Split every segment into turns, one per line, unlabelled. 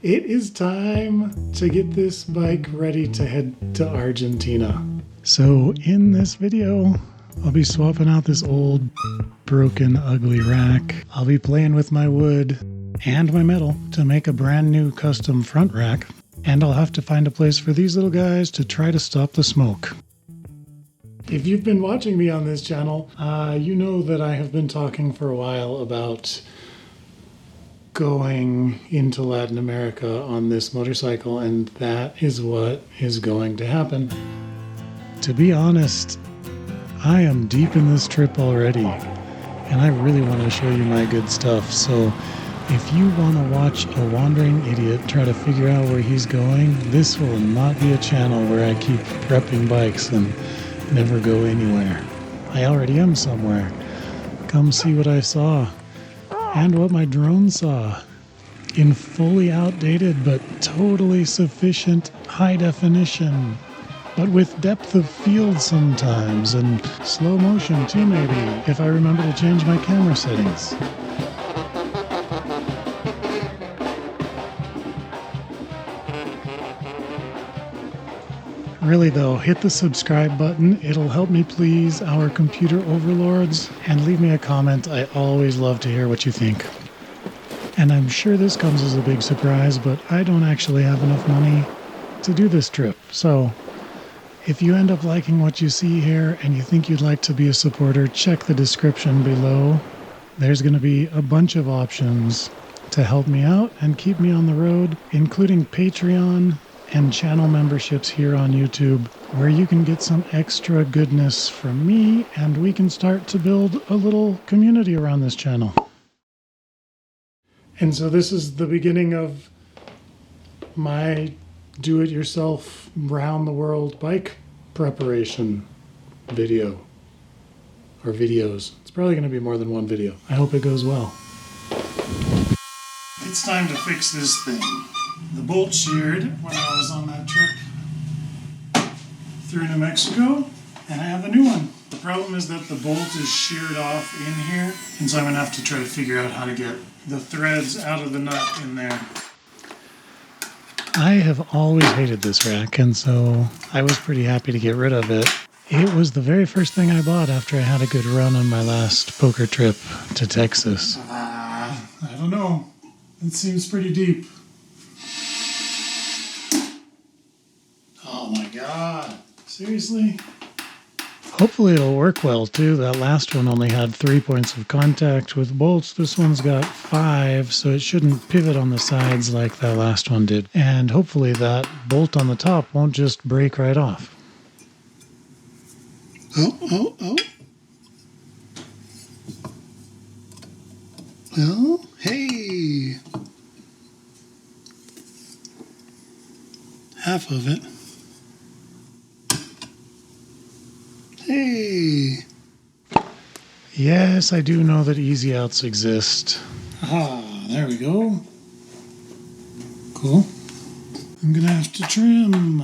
It is time to get this bike ready to head to Argentina. So in this video, I'll be swapping out this old, broken, ugly rack. I'll be playing with my wood and my metal to make a brand new custom front rack. And I'll have to find a place for these little guys to try to stop the smoke. If you've been watching me on this channel, you know that I have been talking for a while about going into Latin America on this motorcycle, and that is what is going to happen. To be honest, I am deep in this trip already, and I really want to show you my good stuff. So if you want to watch a wandering idiot try to figure out where he's going, this will not be a channel where I keep prepping bikes and never go anywhere. I already am somewhere. Come see what I saw and what my drone saw in fully outdated but totally sufficient high definition, but with depth of field sometimes and slow motion too, maybe, if I remember to change my camera settings. Really though, hit the subscribe button. It'll help me please our computer overlords, and leave me a comment. I always love to hear what you think. And I'm sure this comes as a big surprise, but I don't actually have enough money to do this trip. So if you end up liking what you see here and you think you'd like to be a supporter, check the description below. There's going to be a bunch of options to help me out and keep me on the road, including Patreon and channel memberships here on YouTube, where you can get some extra goodness from me and we can start to build a little community around this channel. And so this is the beginning of my do-it-yourself round-the-world bike preparation video, or videos. It's probably going to be more than one video. I hope it goes well. It's time to fix this thing. The bolt sheared when I was on that trip through New Mexico, and I have a new one. The problem is that the bolt is sheared off in here, and so I'm going to have to try to figure out how to get the threads out of the nut in there. I have always hated this rack, and so I was pretty happy to get rid of it. It was the very first thing I bought after I had a good run on my last poker trip to Texas. I don't know. It seems pretty deep. Oh my god. Seriously? Hopefully it'll work well too. That last one only had 3 points of contact with bolts. This one's got 5, so it shouldn't pivot on the sides like that last one did. And hopefully that bolt on the top won't just break right off. Oh. Well, hey. Half of it. Hey! Yes, I do know that easy outs exist. Ah, there we go. Cool. I'm gonna have to trim.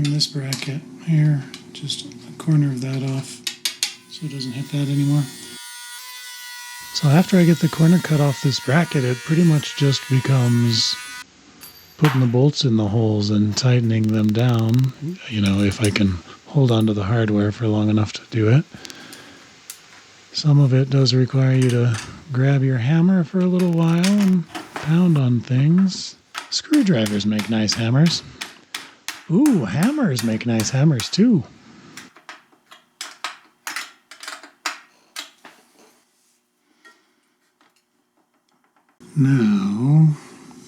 This bracket here, just a corner of that off, so it doesn't hit that anymore. So after I get the corner cut off this bracket, it pretty much just becomes putting the bolts in the holes and tightening them down, you know, if I can hold on to the hardware for long enough to do it. Some of it does require you to grab your hammer for a little while and pound on things. Screwdrivers make nice hammers. Ooh, hammers make nice hammers too. Now,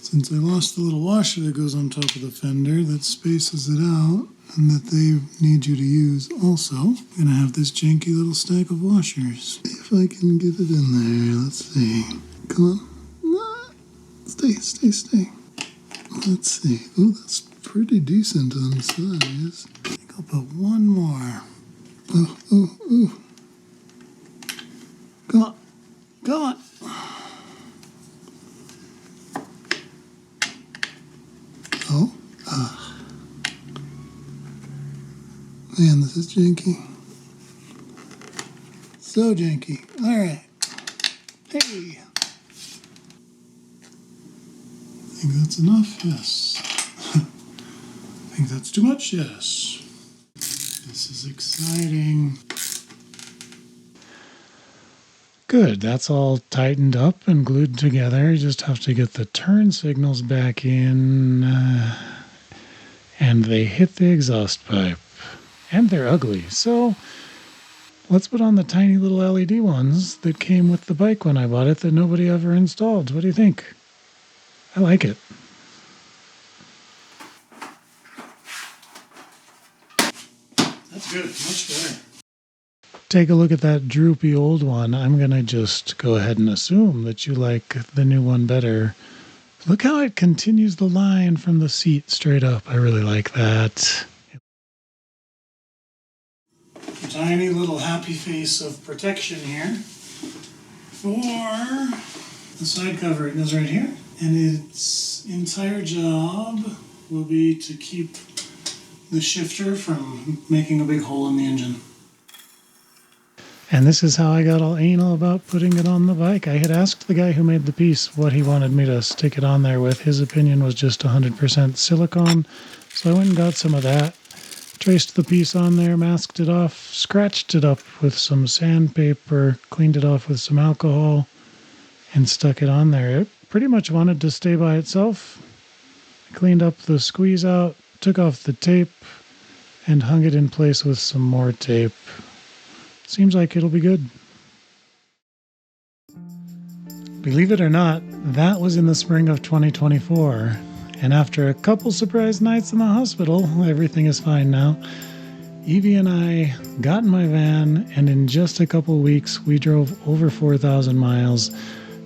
since I lost the little washer that goes on top of the fender that spaces it out and that they need you to use also, I'm going to have this janky little stack of washers. If I can get it in there, let's see. Come on. Stay. Let's see. Ooh, that's pretty decent on size. I think I'll put one more. Ooh. Come on. Oh, man, this is janky. So janky. All right. Hey. Think that's enough? Yes. Think that's too much? Yes. This is exciting. Good, that's all tightened up and glued together. You just have to get the turn signals back in, and they hit the exhaust pipe. And they're ugly, so let's put on the tiny little LED ones that came with the bike when I bought it that nobody ever installed. What do you think? I like it. That's good, much better. Take a look at that droopy old one. I'm going to just go ahead and assume that you like the new one better. Look how it continues the line from the seat straight up. I really like that. A tiny little happy face of protection here for the side cover. It goes right here. And its entire job will be to keep the shifter from making a big hole in the engine. And this is how I got all anal about putting it on the bike. I had asked the guy who made the piece what he wanted me to stick it on there with. His opinion was just 100% silicone. So I went and got some of that, traced the piece on there, masked it off, scratched it up with some sandpaper, cleaned it off with some alcohol, and stuck it on there. It pretty much wanted to stay by itself. I cleaned up the squeeze out, took off the tape, and hung it in place with some more tape. Seems like it'll be good. Believe it or not, that was in the spring of 2024. And after a couple surprise nights in the hospital, everything is fine now. Evie and I got in my van, and in just a couple weeks, we drove over 4,000 miles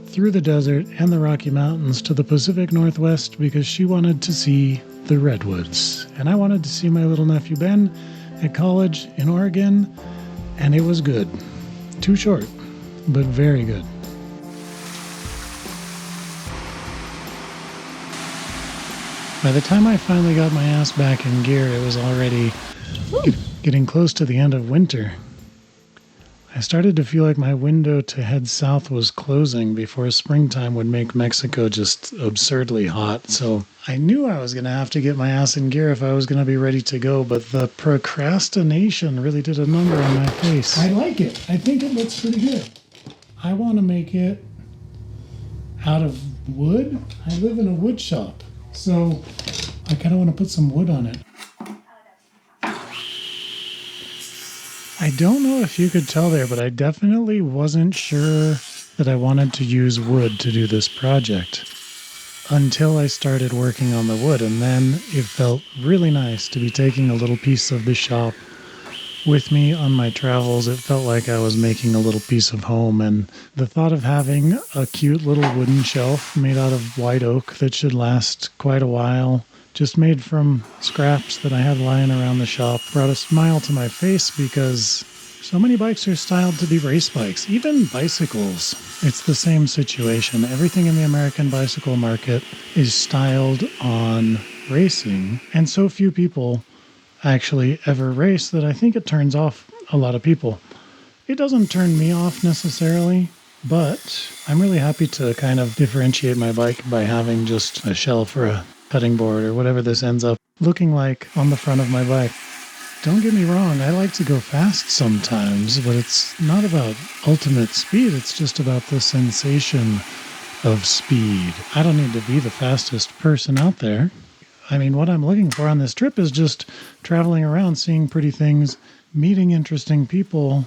through the desert and the Rocky Mountains to the Pacific Northwest because she wanted to see the redwoods. And I wanted to see my little nephew Ben at college in Oregon. And it was good. Too short, but very good. By the time I finally got my ass back in gear, it was already getting close to the end of winter. I started to feel like my window to head south was closing before springtime would make Mexico just absurdly hot. So I knew I was going to have to get my ass in gear if I was going to be ready to go, but the procrastination really did a number on my face. I like it. I think it looks pretty good. I want to make it out of wood. I live in a wood shop, so I kind of want to put some wood on it. I don't know if you could tell there, but I definitely wasn't sure that I wanted to use wood to do this project until I started working on the wood, and then it felt really nice to be taking a little piece of the shop with me on my travels. It felt like I was making a little piece of home, and the thought of having a cute little wooden shelf made out of white oak that should last quite a while, just made from scraps that I had lying around the shop, brought a smile to my face because so many bikes are styled to be race bikes, even bicycles. It's the same situation. Everything in the American bicycle market is styled on racing, and so few people actually ever race that I think it turns off a lot of people. It doesn't turn me off necessarily, but I'm really happy to kind of differentiate my bike by having just a shelf or a cutting board or whatever this ends up looking like on the front of my bike. Don't get me wrong, I like to go fast sometimes, but it's not about ultimate speed, it's just about the sensation of speed. I don't need to be the fastest person out there. I mean, what I'm looking for on this trip is just traveling around, seeing pretty things, meeting interesting people,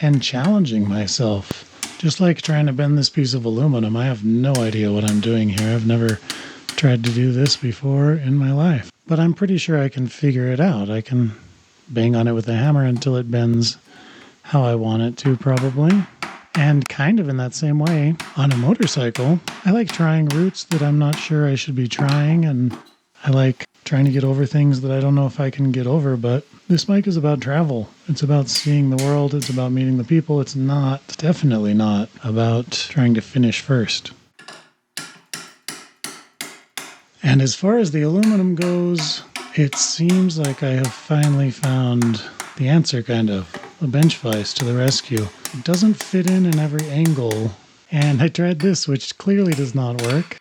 and challenging myself. Just like trying to bend this piece of aluminum. I have no idea what I'm doing here. I've never tried to do this before in my life, but I'm pretty sure I can figure it out. I can bang on it with a hammer until it bends how I want it to, probably. And kind of in that same way, on a motorcycle, I like trying routes that I'm not sure I should be trying, and I like trying to get over things that I don't know if I can get over, but this bike is about travel. It's about seeing the world. It's about meeting the people. It's not, definitely not, about trying to finish first. And as far as the aluminum goes, it seems like I have finally found the answer, kind of. A bench vise to the rescue. It doesn't fit in every angle. And I tried this, which clearly does not work.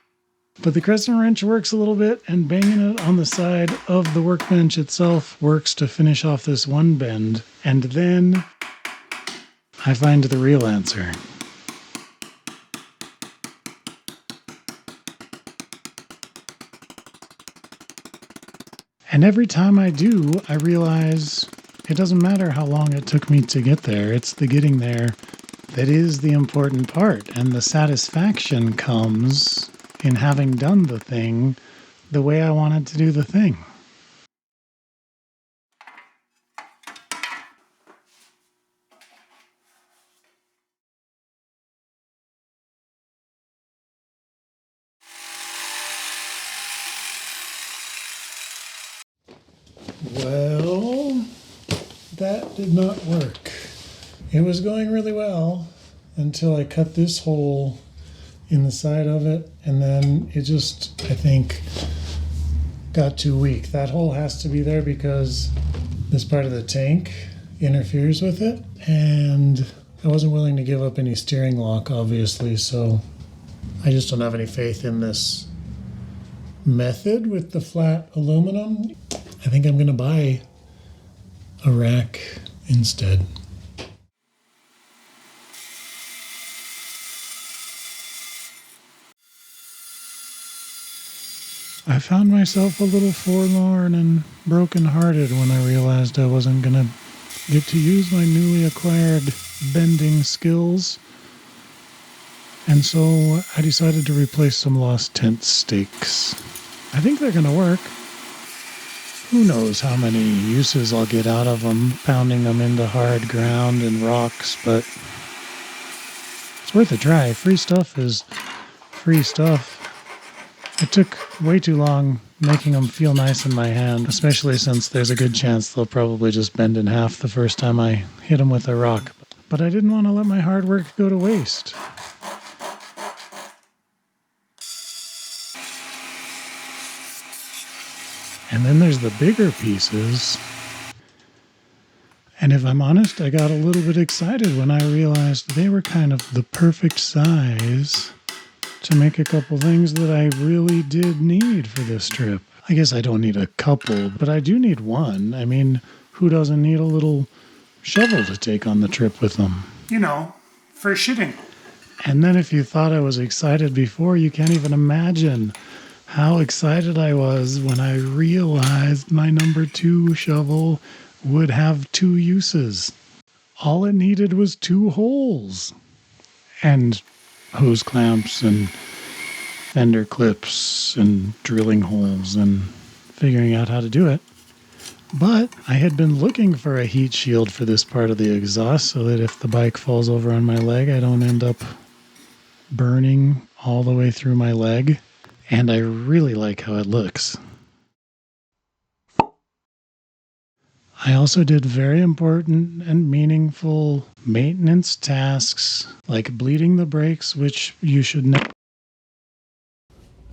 But the crescent wrench works a little bit, and banging it on the side of the workbench itself works to finish off this one bend. And then I find the real answer. And every time I do, I realize it doesn't matter how long it took me to get there. It's the getting there that is the important part. And the satisfaction comes in having done the thing the way I wanted to do the thing. Well, that did not work. It was going really well until I cut this hole in the side of it, and then it just, I think, got too weak. That hole has to be there because this part of the tank interferes with it, and I wasn't willing to give up any steering lock, obviously, so I just don't have any faith in this method with the flat aluminum. I think I'm going to buy a rack instead. I found myself a little forlorn and broken-hearted when I realized I wasn't going to get to use my newly acquired bending skills. And so I decided to replace some lost tent stakes. I think they're going to work. Who knows how many uses I'll get out of them, pounding them into hard ground and rocks, but it's worth a try. Free stuff is free stuff. It took way too long making them feel nice in my hand, especially since there's a good chance they'll probably just bend in half the first time I hit them with a rock. But I didn't want to let my hard work go to waste. And then there's the bigger pieces. And if I'm honest, I got a little bit excited when I realized they were kind of the perfect size to make a couple things that I really did need for this trip. I guess I don't need a couple, but I do need one. I mean, who doesn't need a little shovel to take on the trip with them? You know, for shitting. And then if you thought I was excited before, you can't even imagine how excited I was when I realized my number 2 shovel would have 2 uses. All it needed was 2 holes. And hose clamps and fender clips and drilling holes and figuring out how to do it. But I had been looking for a heat shield for this part of the exhaust so that if the bike falls over on my leg, I don't end up burning all the way through my leg. And I really like how it looks. I also did very important and meaningful maintenance tasks, like bleeding the brakes, which you should know.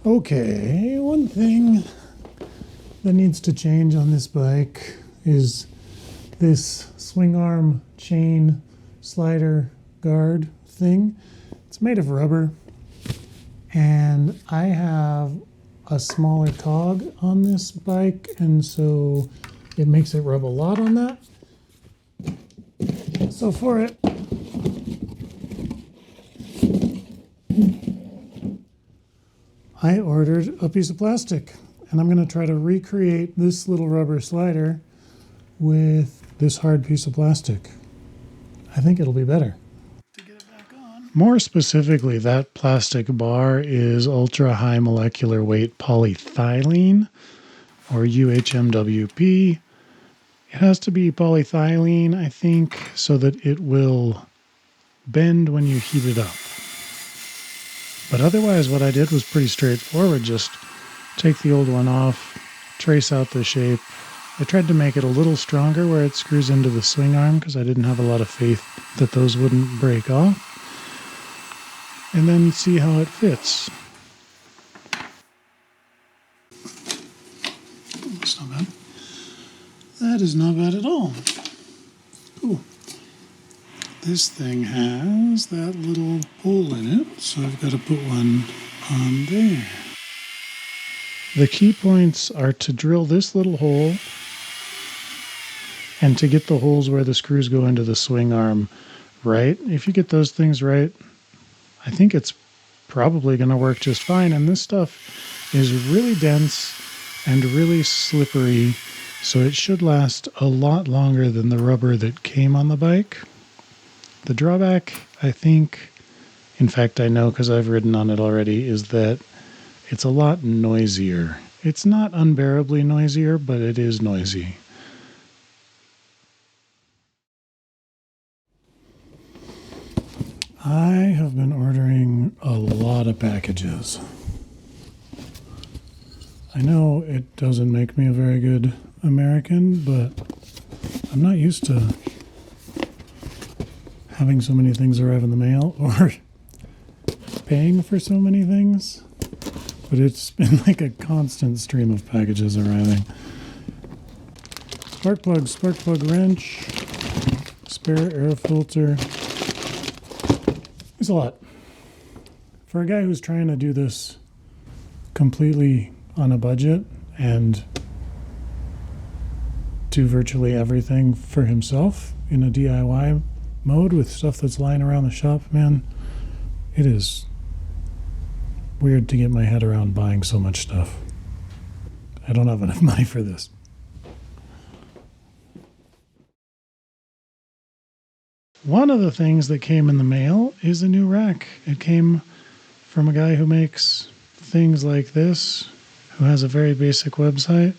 Okay, one thing that needs to change on this bike is this swing arm chain slider guard thing. It's made of rubber. And I have a smaller cog on this bike, and so it makes it rub a lot on that. So for it, I ordered a piece of plastic, and I'm going to try to recreate this little rubber slider with this hard piece of plastic. I think it'll be better. More specifically, that plastic bar is ultra high molecular weight polyethylene, or UHMWP. It has to be polyethylene, I think, so that it will bend when you heat it up. But otherwise, what I did was pretty straightforward. Just take the old one off, trace out the shape. I tried to make it a little stronger where it screws into the swing arm because I didn't have a lot of faith that those wouldn't break off. And then see how it fits. That's not bad. That is not bad at all. Cool. This thing has that little hole in it, so I've got to put one on there. The key points are to drill this little hole and to get the holes where the screws go into the swing arm right. If you get those things right, I think it's probably going to work just fine. And this stuff is really dense and really slippery, so it should last a lot longer than the rubber that came on the bike. The drawback, I think, in fact I know because I've ridden on it already, is that it's a lot noisier. It's not unbearably noisier, but it is noisy. I have been ordering a lot of packages. I know it doesn't make me a very good American, but I'm not used to having so many things arrive in the mail or paying for so many things. But it's been like a constant stream of packages arriving. Spark plug wrench, spare air filter. It's a lot. For a guy who's trying to do this completely on a budget and do virtually everything for himself in a DIY mode with stuff that's lying around the shop, man, it is weird to get my head around buying so much stuff. I don't have enough money for this. One of the things that came in the mail is a new rack. It came from a guy who makes things like this, who has a very basic website,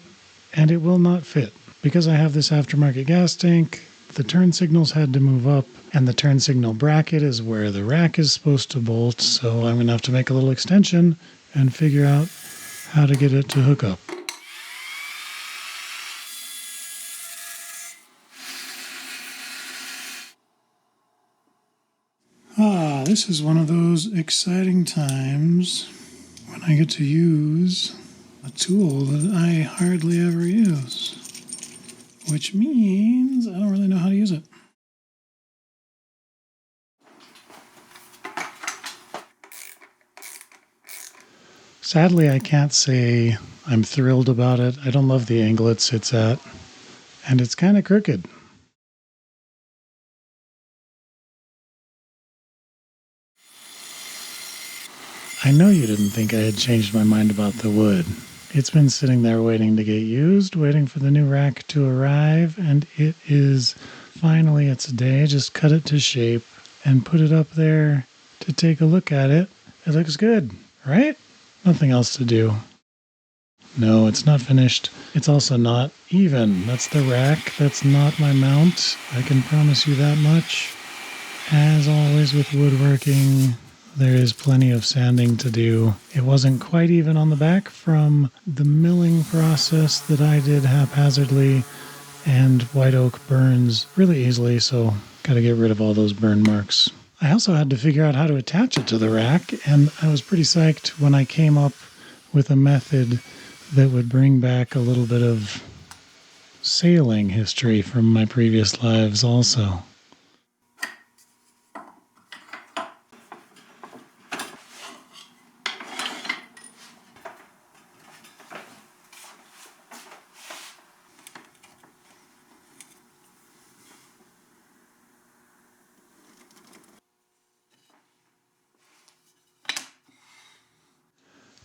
and it will not fit. Because I have this aftermarket gas tank, the turn signals had to move up, and the turn signal bracket is where the rack is supposed to bolt, so I'm going to have to make a little extension and figure out how to get it to hook up. This is one of those exciting times when I get to use a tool that I hardly ever use, which means I don't really know how to use it. Sadly, I can't say I'm thrilled about it. I don't love the angle it sits at, and it's kind of crooked. I know you didn't think I had changed my mind about the wood. It's been sitting there waiting to get used, waiting for the new rack to arrive, and it is finally its day. Just cut it to shape and put it up there to take a look at it. It looks good, right? Nothing else to do. No, it's not finished. It's also not even. That's the rack. That's not my mount. I can promise you that much. As always with woodworking, there is plenty of sanding to do. It wasn't quite even on the back from the milling process that I did haphazardly, and white oak burns really easily, so got to get rid of all those burn marks. I also had to figure out how to attach it to the rack, and I was pretty psyched when I came up with a method that would bring back a little bit of sailing history from my previous lives also.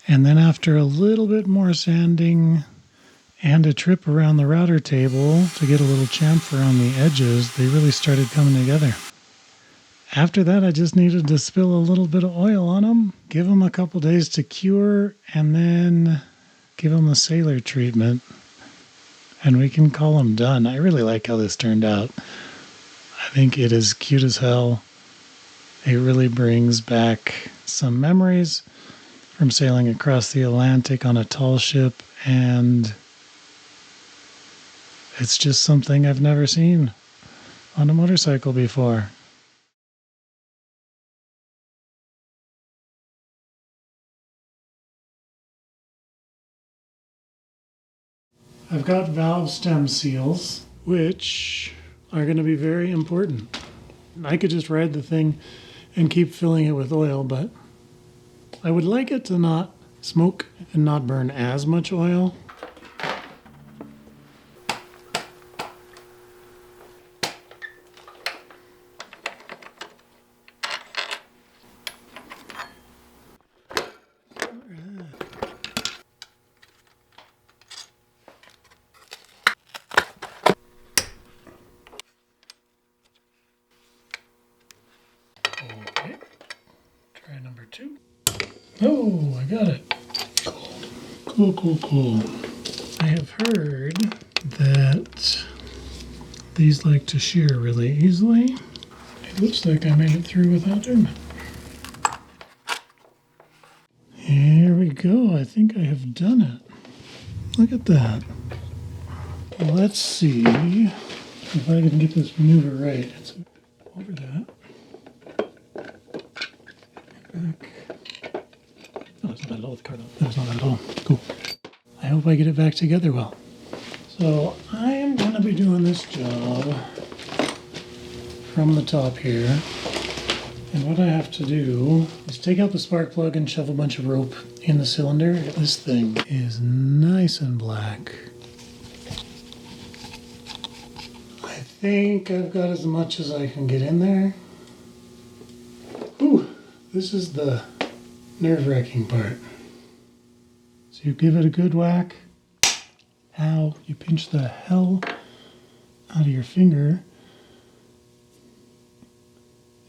And then after a little bit more sanding and a trip around the router table to get a little chamfer on the edges, they really started coming together. After that, I just needed to spill a little bit of oil on them, give them a couple days to cure, and then give them the sailor treatment, and we can call them done. I really like how this turned out. I think it is cute as hell. It really brings back some memories from sailing across the Atlantic on a tall ship, and it's just something I've never seen on a motorcycle before. I've got valve stem seals, which are going to be very important. I could just ride the thing and keep filling it with oil, but I would like it to not smoke and not burn as much oil. Okay, try number 2. Oh, I got it. Cool. I have heard that these like to shear really easily. It looks like I made it through without doing it. Here we go. I think I have done it. Look at that. Let's see if I can get this maneuver right. It's over that. Back. No, it's not bad at all with the car though. No, it's not bad at all. Cool. I hope I get it back together well. So I am going to be doing this job from the top here. And what I have to do is take out the spark plug and shove a bunch of rope in the cylinder. This thing is nice and black. I think I've got as much as I can get in there. Ooh, this is the nerve-wracking part. So you give it a good whack. Ow, you pinch the hell out of your finger.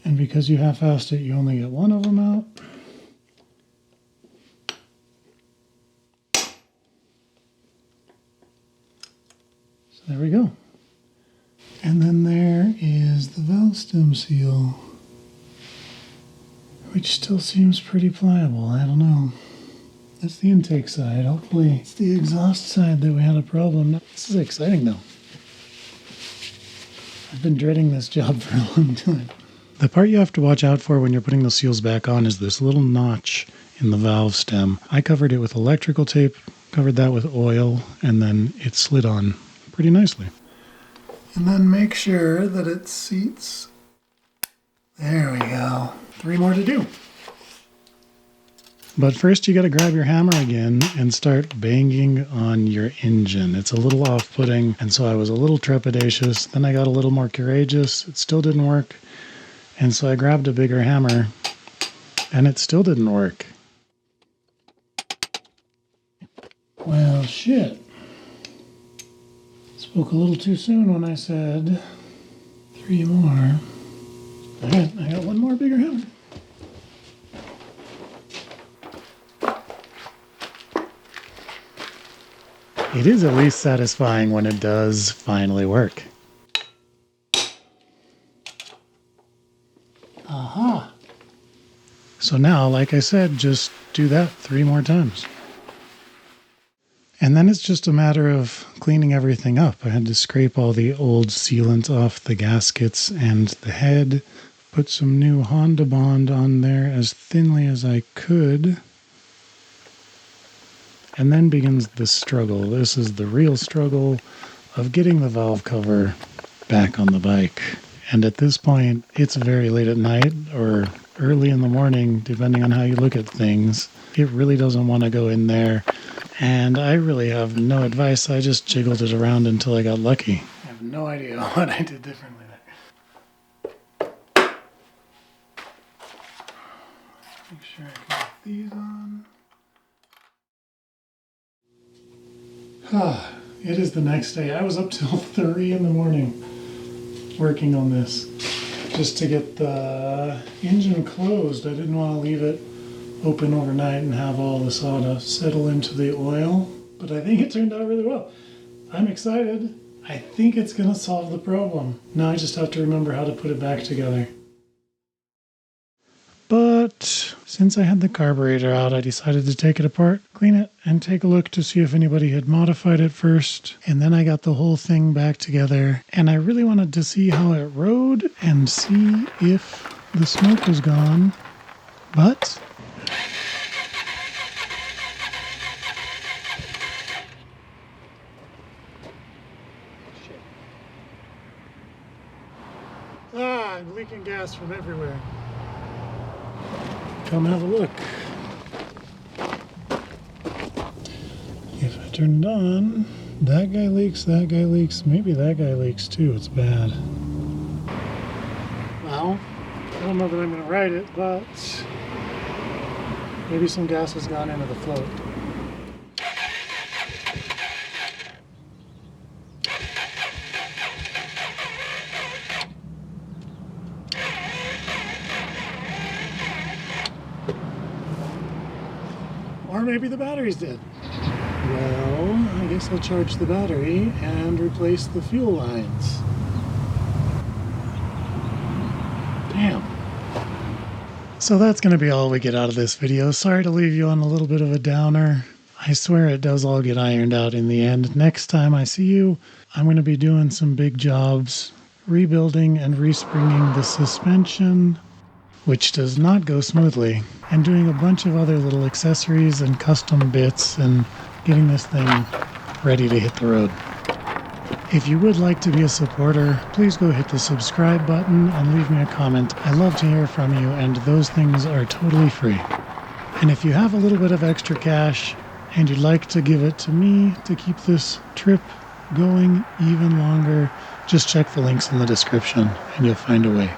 And because you half-assed it, you only get one of them out. So there we go. And then there is the valve stem seal, which still seems pretty pliable. I don't know. That's the intake side. Hopefully it's the exhaust side that we had a problem. This is exciting though. I've been dreading this job for a long time. The part you have to watch out for when you're putting the seals back on is this little notch in the valve stem. I covered it with electrical tape, covered that with oil, and then it slid on pretty nicely. And then make sure that it seats. There we go. 3 more to do. But first you got to grab your hammer again and start banging on your engine. It's a little off-putting, and so I was a little trepidatious. Then I got a little more courageous. It still didn't work. And so I grabbed a bigger hammer, and it still didn't work. Well, shit. Spoke a little too soon when I said 3 more. I got 1 more bigger hammer. It is at least satisfying when it does finally work. Aha! So now, like I said, just do that 3 more times. And then it's just a matter of cleaning everything up. I had to scrape all the old sealant off the gaskets and the head, put some new Honda Bond on there as thinly as I could. And then begins the struggle. This is the real struggle of getting the valve cover back on the bike. And at this point, it's very late at night or early in the morning, depending on how you look at things. It really doesn't want to go in there. And I really have no advice. I just jiggled it around until I got lucky. I have no idea what I did differently there. Make sure I can get these on. It is the next day. I was up till 3 in the morning working on this just to get the engine closed. I didn't want to leave it open overnight and have all the sawdust settle into the oil, but I think it turned out really well. I'm excited. I think it's going to solve the problem. Now I just have to remember how to put it back together. But since I had the carburetor out, I decided to take it apart, clean it, and take a look to see if anybody had modified it first. And then I got the whole thing back together, and I really wanted to see how it rode and see if the smoke was gone. But I'm leaking gas from everywhere. Come have a look. If I turn it on, that guy leaks, maybe that guy leaks too. It's bad. Well, I don't know that I'm going to ride it, but maybe some gas has gone into the float. Or maybe the battery's dead. Well, I guess I'll charge the battery and replace the fuel lines. Damn. So that's going to be all we get out of this video. Sorry to leave you on a little bit of a downer. I swear it does all get ironed out in the end. Next time I see you, I'm going to be doing some big jobs, rebuilding and respringing the suspension, which does not go smoothly, and doing a bunch of other little accessories and custom bits and getting this thing ready to hit the road. If you would like to be a supporter, please go hit the subscribe button and leave me a comment. I love to hear from you, and those things are totally free. And if you have a little bit of extra cash and you'd like to give it to me to keep this trip going even longer, just check the links in the description and you'll find a way.